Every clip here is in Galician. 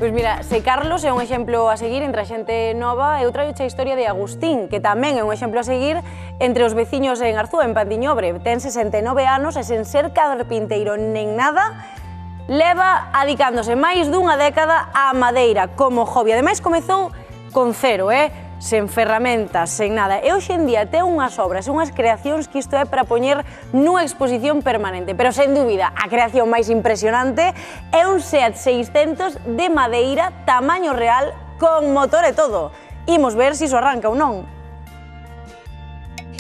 Pois mira, se Carlos é un exemplo a seguir entre a xente nova, eu traio a historia de Agustín, que tamén é un exemplo a seguir entre os veciños en Arzúa, en Pantiñobre. Ten 69 anos e sen ser carpinteiro nen nada, leva adicándose máis dunha década á madeira como hobby. Ademais, comezou con cero, sen ferramentas, sen nada. E hoxe en día ten unhas obras, unhas creacións que isto é para poñer nunha exposición permanente. Pero, sen dúbida, a creación máis impresionante é un Seat 600 de madeira, tamaño real, con motor e todo. Imos ver se iso arranca ou non.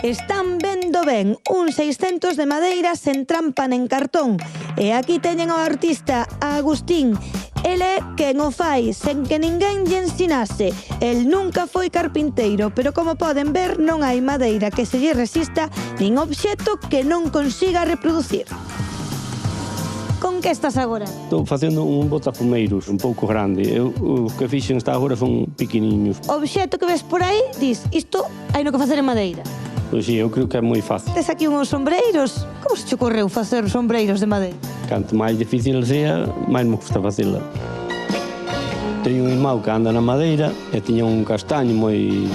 Están vendo ben un 600 de madeira sen trampa nen cartón. E aquí teñen ao artista Agustín. Ele quen o fai sen que ninguén lle ensinase. El nunca foi carpinteiro, pero como poden ver non hai madeira que se lle resista nin obxecto que non consiga reproducir. Con que estás agora? Estou facendo un botafumeiros un pouco grande. Os que fixen hasta agora son pequeniños. O obxecto que ves por aí, dis, isto hai no que facer en madeira. Pois sí, eu creo que é moi fácil. Tes aquí uns sombreiros. Como se te ocorreu facer sombreiros de madeira? Canto máis difícil sea, máis me custa facela. Teño un irmão que anda na madeira e tiña un castaño moi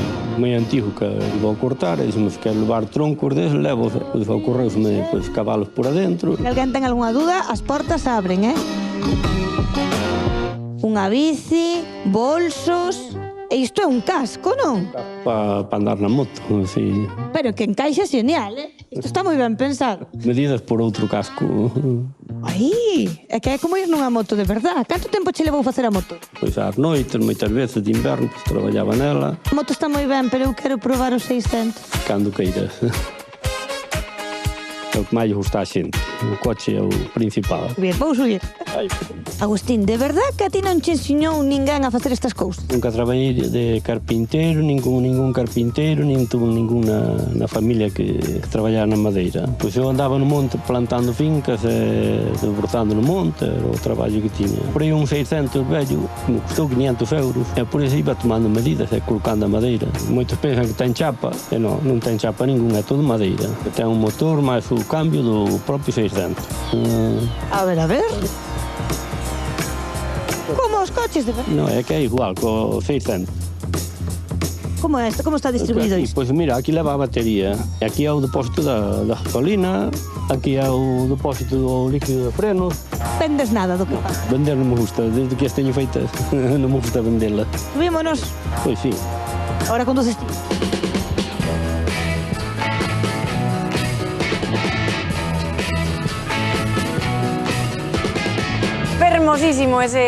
antigo que iba a cortar e se me fiquei levar troncos deses, levo, pois ocorreuseme cabalos por adentro. Se alguén ten algunha dúda, as portas abren, Unha bici, bolsos... E isto é un casco, non? Para andar na moto, así. Pero que encaixa genial, Isto está moi ben pensado. Medidas por outro casco. Ai, é que é como ir nunha moto de verdad. Canto tempo che levou facer a moto? Pois ás noites, moitas veces de inverno, pois traballaba nela. A moto está moi ben, pero eu quero probar os 600. Cando queiras. É o que máis gusta a xente. O coche é o principal. Bien, vou subir. Agustín, de verdad que a ti non che ensinou ninguén a facer estas cousas? Nunca traballei de carpinteiro, nin con ningún carpinteiro, nin tuve ninguna na familia que traballara na madeira. Pois eu andaba no monte plantando fincas e brotando no monte, era o traballo que tiña. Porei un 600 vello, me custou 500 euros, e por iso iba tomando medidas e colocando a madeira. Moitos pensan que ten chapa, e non ten chapa ninguna, é todo madeira. Ten un motor máis o cambio do propio 600. A ver... Como os coches de verdade? Non, é que é igual co 600. Como é isto? Como está distribuído isto? Pois mira, aquí leva a batería, e aquí é o depósito da gasolina, aquí é o depósito do líquido de frenos. Vendes nada do que faz? Vender non me gusta, desde que as teño feitas non me gusta vendela. Subímonos. Pois sí. Ahora conduces ti. Fermosísimo ese